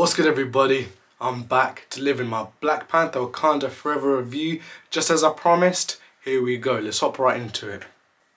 What's good everybody? I'm back delivering my Black Panther Wakanda Forever review. Just as I promised, here we go, let's hop right into it.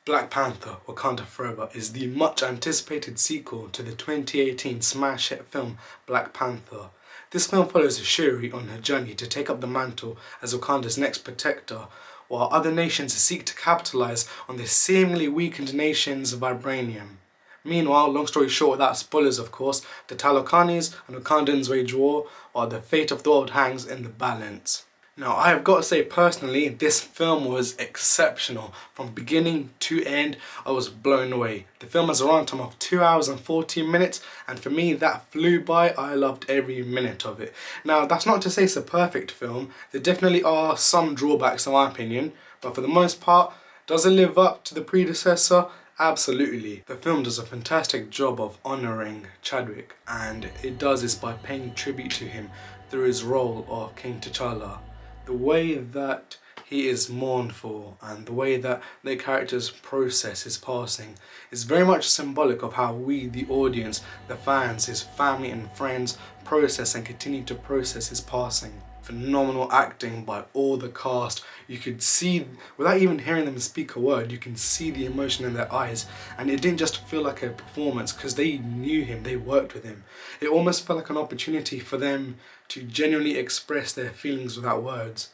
Black Panther Wakanda Forever is the much anticipated sequel to the 2018 smash hit film Black Panther. This film follows Shuri on her journey to take up the mantle as Wakanda's next protector, while other nations seek to capitalize on the seemingly weakened nation's vibranium. Meanwhile, long story short without spoilers of course, the Talokanis and Wakandans wage war while the fate of the world hangs in the balance. Now I have got to say personally, this film was exceptional. From beginning to end, I was blown away. The film has a runtime of 2 hours and 14 minutes and for me that flew by. I loved every minute of it. Now that's not to say it's a perfect film, there definitely are some drawbacks in my opinion, but for the most part, does it live up to the predecessor? Absolutely. The film does a fantastic job of honouring Chadwick, and it does this by paying tribute to him through his role of King T'Challa. The way that he is mournful and the way that the characters process his passing is very much symbolic of how we, the audience, the fans, his family and friends, process and continue to process his passing. Phenomenal acting by all the cast. You could see, without even hearing them speak a word, you can see the emotion in their eyes, and it didn't just feel like a performance because they knew him, they worked with him. It almost felt like an opportunity for them to genuinely express their feelings without words,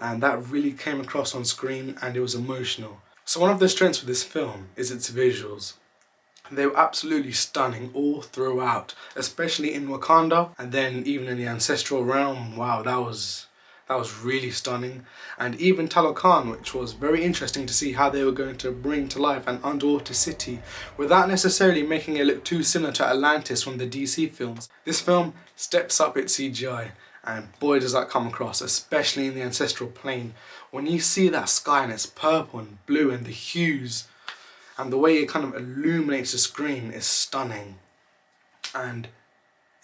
and that really came across on screen and it was emotional. So one of the strengths of this film is its visuals. They were absolutely stunning all throughout, especially in Wakanda and then even in the ancestral realm. Wow, that was really stunning. And even Talokan, which was very interesting to see how they were going to bring to life an underwater city without necessarily making it look too similar to Atlantis from the DC films. This film steps up its CGI, and boy does that come across, especially in the ancestral plane. When you see that sky and it's purple and blue and the hues, and the way it kind of illuminates the screen is stunning. And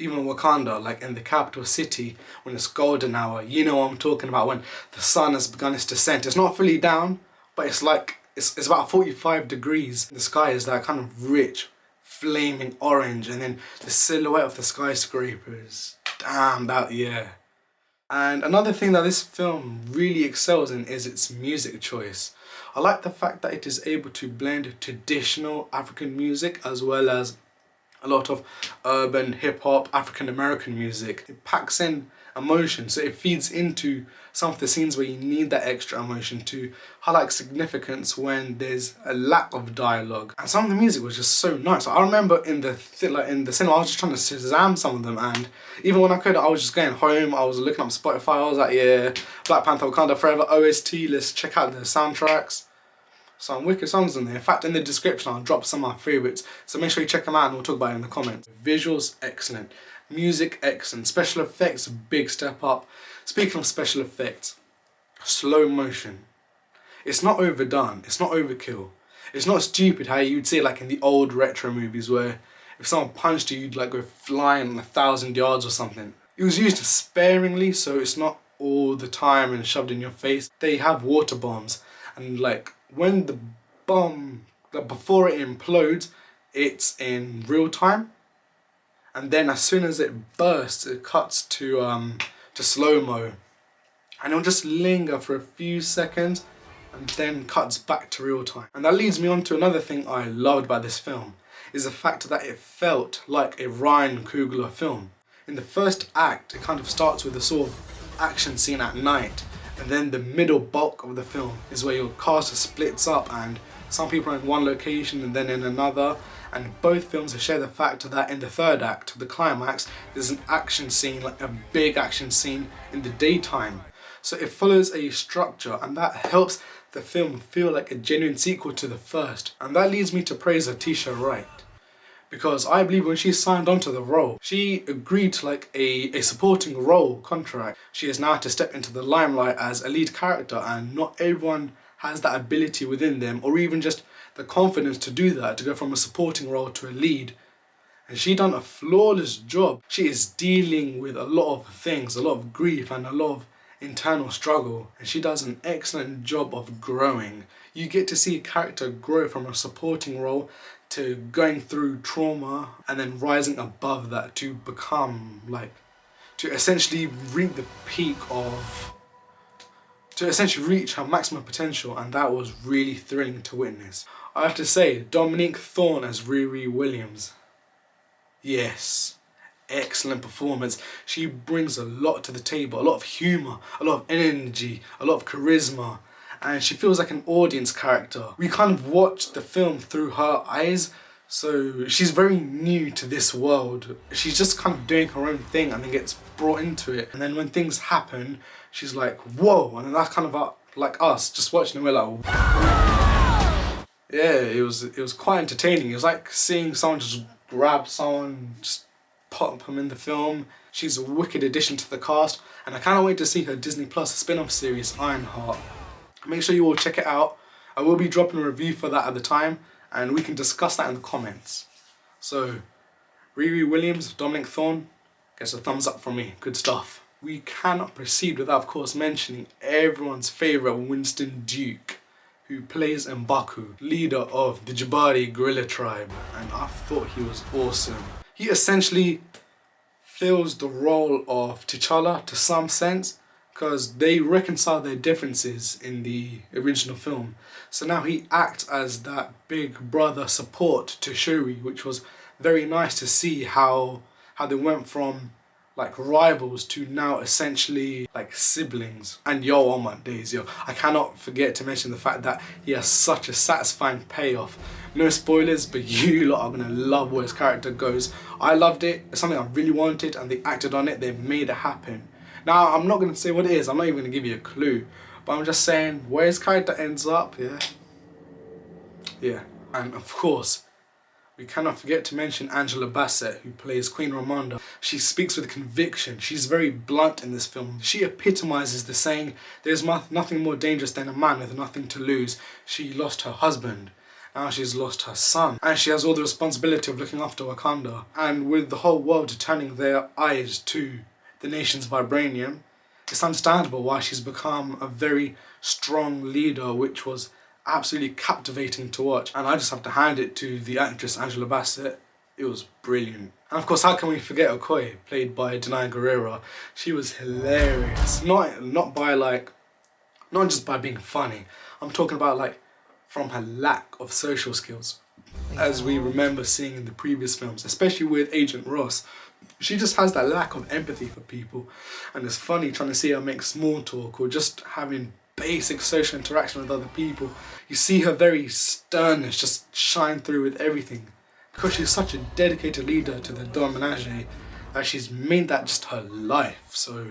even Wakanda, like in the capital city, when it's golden hour, you know what I'm talking about, when the sun has begun its descent. It's not fully down, but it's like, it's about 45 degrees. The sky is that kind of rich, flaming orange, and then the silhouette of the skyscrapers. Damn, that, yeah. And another thing that this film really excels in is its music choice. I like the fact that it is able to blend traditional African music as well as a lot of urban, hip-hop, African-American music. It packs in emotion, so it feeds into some of the scenes where you need that extra emotion to highlight significance when there's a lack of dialogue. And some of the music was just so nice. I remember in the cinema, I was just trying to Shazam some of them, and even when I could, I was just going home, I was looking up Spotify, I was like, yeah, Black Panther Wakanda Forever OST, let's check out the soundtracks. Some wicked songs in there. In fact, in the description I'll drop some of my favourites, so make sure you check them out and we'll talk about it in the comments. Visuals, excellent. Music, excellent. Special effects, big step up. Speaking of special effects, slow motion. It's not overdone, it's not overkill. It's not stupid how you'd see it like in the old retro movies where if someone punched you, you'd like go flying 1,000 yards or something. It was used sparingly, so it's not all the time and shoved in your face. They have water bombs, and like when the bomb, like before it implodes, it's in real time, and then as soon as it bursts, it cuts to slow-mo, and it'll just linger for a few seconds and then cuts back to real time. And that leads me on to another thing I loved about this film, is the fact that it felt like a Ryan Coogler film. In the first act, it kind of starts with a sort of action scene at night, and then the middle bulk of the film is where your cast splits up and some people are in one location and then in another, and both films share the fact that in the third act, the climax, there's an action scene, like a big action scene in the daytime. So it follows a structure, and that helps the film feel like a genuine sequel to the first. And that leads me to praise Letitia Wright, because I believe when she signed on to the role, she agreed to like a supporting role contract. She is now to step into the limelight as a lead character, and not everyone has that ability within them, or even just the confidence to do that, to go from a supporting role to a lead. And she done a flawless job. She is dealing with a lot of things, a lot of grief and a lot of internal struggle, and she does an excellent job of growing. You get to see a character grow from a supporting role to going through trauma and then rising above that to become like, to essentially reach the peak of, to essentially reach her maximum potential, and that was really thrilling to witness. I have to say, Dominique Thorne as Riri Williams, yes, excellent performance. She brings a lot to the table, a lot of humour, a lot of energy, a lot of charisma, and she feels like an audience character. We kind of watch the film through her eyes, so she's very new to this world. She's just kind of doing her own thing and then gets brought into it, and then when things happen, she's like, whoa, and then that's kind of like us, just watching it, we're like, yeah, it was quite entertaining. It was like seeing someone just grab someone, just pop them in the film. She's a wicked addition to the cast, and I cannot wait to see her Disney Plus spin-off series, Ironheart. Make sure you all check it out. I will be dropping a review for that at the time, and we can discuss that in the comments. So, Riri Williams, Dominic Thorne, gets a thumbs up from me. Good stuff. We cannot proceed without, of course, mentioning everyone's favourite Winston Duke, who plays M'Baku, leader of the Jabari guerrilla tribe, and I thought he was awesome. He essentially fills the role of T'Challa to some sense, because they reconcile their differences in the original film. So now he acts as that big brother support to Shuri, which was very nice to see how they went from like rivals to now essentially like siblings. And yo, on my days, yo, I cannot forget to mention the fact that he has such a satisfying payoff. No spoilers, but you lot are gonna love where his character goes. I loved it. It's something I really wanted, and they acted on it. They made it happen. Now, I'm not gonna say what it is. I'm not even gonna give you a clue, but I'm just saying where his character ends up. Yeah. And of course, we cannot forget to mention Angela Bassett, who plays Queen Ramonda. She speaks with conviction. She's very blunt in this film. She epitomizes the saying, there's nothing more dangerous than a man with nothing to lose. She lost her husband. Now she's lost her son. And she has all the responsibility of looking after Wakanda. And with the whole world turning their eyes to the nation's vibranium, it's understandable why she's become a very strong leader, which was absolutely captivating to watch. And I just have to hand it to the actress Angela Bassett. It was brilliant. And of course, how can we forget Okoye, played by Denai Guerrero? She was hilarious. Not just by being funny. I'm talking about like from her lack of social skills, as we remember seeing in the previous films, especially with Agent Ross. She just has that lack of empathy for people, and it's funny trying to see her make small talk or just having basic social interaction with other people. You see her very sternness just shine through with everything, because she's such a dedicated leader to the Dominage that she's made that just her life. So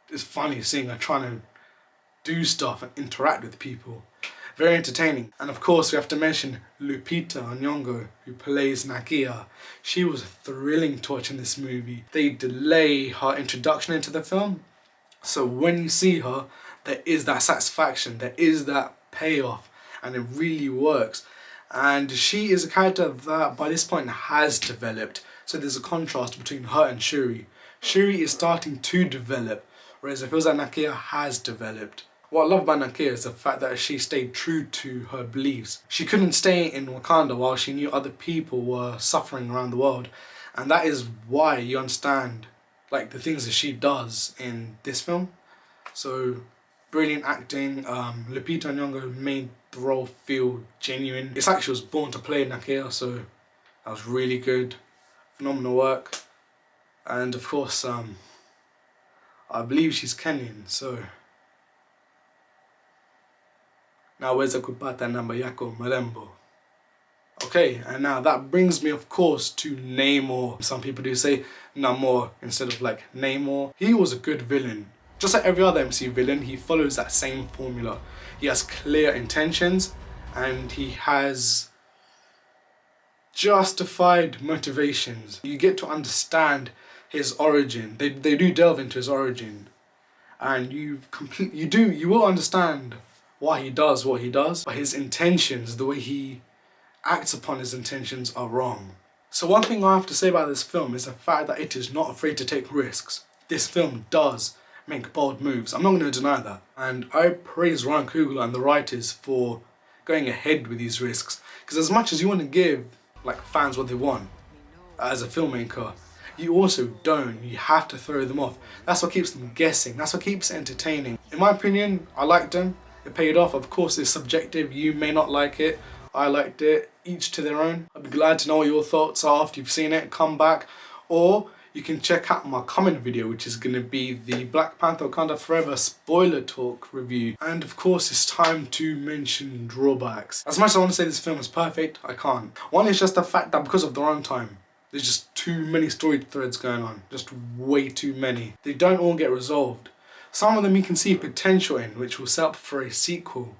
it's funny seeing her trying to do stuff and interact with people. Very entertaining. And of course we have to mention Lupita Nyong'o, who plays Nakia. She was thrilling to watch in this movie. They delay her introduction into the film, so when you see her, there is that satisfaction, there is that payoff, and it really works. And she is a character that by this point has developed, so there's a contrast between her and Shuri. Shuri is starting to develop, whereas it feels like Nakia has developed. What I love about Nakia is the fact that she stayed true to her beliefs. She couldn't stay in Wakanda while she knew other people were suffering around the world, and that is why you understand like the things that she does in this film. So brilliant acting. Lupita Nyong'o made the role feel genuine. It's like she was born to play Nakia, so that was really good. Phenomenal work. And of course, I believe she's Kenyan, so. Now where's the kupata namba yako marembo? Okay, and now that brings me of course to Namor. Some people do say Namor instead of like Namor. He was a good villain. Just like every other MCU villain, he follows that same formula. He has clear intentions and he has justified motivations. You get to understand his origin. They do delve into his origin, and you will understand why he does what he does, but his intentions, the way he acts upon his intentions, are wrong. So one thing I have to say about this film is the fact that it is not afraid to take risks. This film does make bold moves. I'm not going to deny that. And I praise Ryan Coogler and the writers for going ahead with these risks. Because as much as you want to give like fans what they want as a filmmaker, you also don't. You have to throw them off. That's what keeps them guessing. That's what keeps it entertaining. In my opinion, I liked them. It paid off. Of course, it's subjective. You may not like it. I liked it. Each to their own. I'd be glad to know what your thoughts are after you've seen it. Come back. Or you can check out my comment video, which is going to be the Black Panther Wakanda Forever spoiler talk review. And of course, it's time to mention drawbacks. As much as I want to say this film is perfect, I can't. One is just the fact that because of the runtime, there's just too many story threads going on. Just way too many. They don't all get resolved. Some of them you can see potential in, which will set up for a sequel.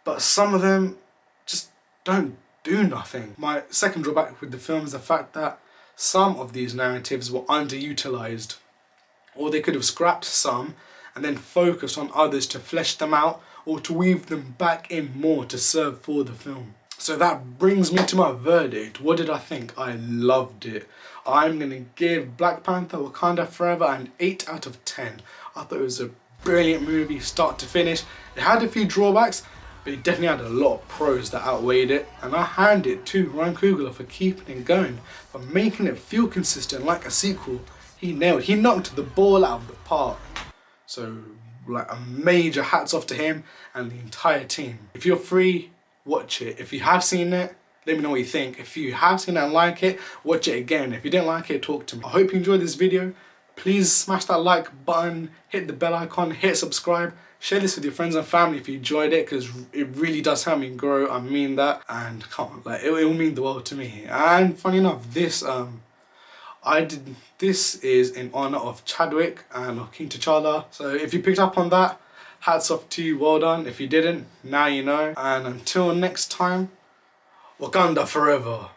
But some of them just don't do nothing. My second drawback with the film is the fact that some of these narratives were underutilized. Or they could have scrapped some and then focused on others to flesh them out or to weave them back in more to serve for the film. So that brings me to my verdict. What did I think? I loved it. I'm going to give Black Panther Wakanda Forever an 8 out of 10. I thought it was a brilliant movie, start to finish. It had a few drawbacks, but it definitely had a lot of pros that outweighed it. And I hand it to Ryan Coogler for keeping it going, for making it feel consistent like a sequel. He nailed it. He knocked the ball out of the park. So, like, a major hats off to him and the entire team. If you're free, watch it. If you have seen it, let me know what you think. If you have seen it and like it, watch it again. If you didn't like it, talk to me. I hope you enjoyed this video. Please smash that like button, hit the bell icon, hit subscribe. Share this with your friends and family if you enjoyed it, because it really does help me grow. I mean that. And come on, like, it will mean the world to me. And funny enough, this is in honor of Chadwick and King T'Challa. So if you picked up on that, hats off to you, well done. If you didn't, now you know. And until next time, Wakanda Forever.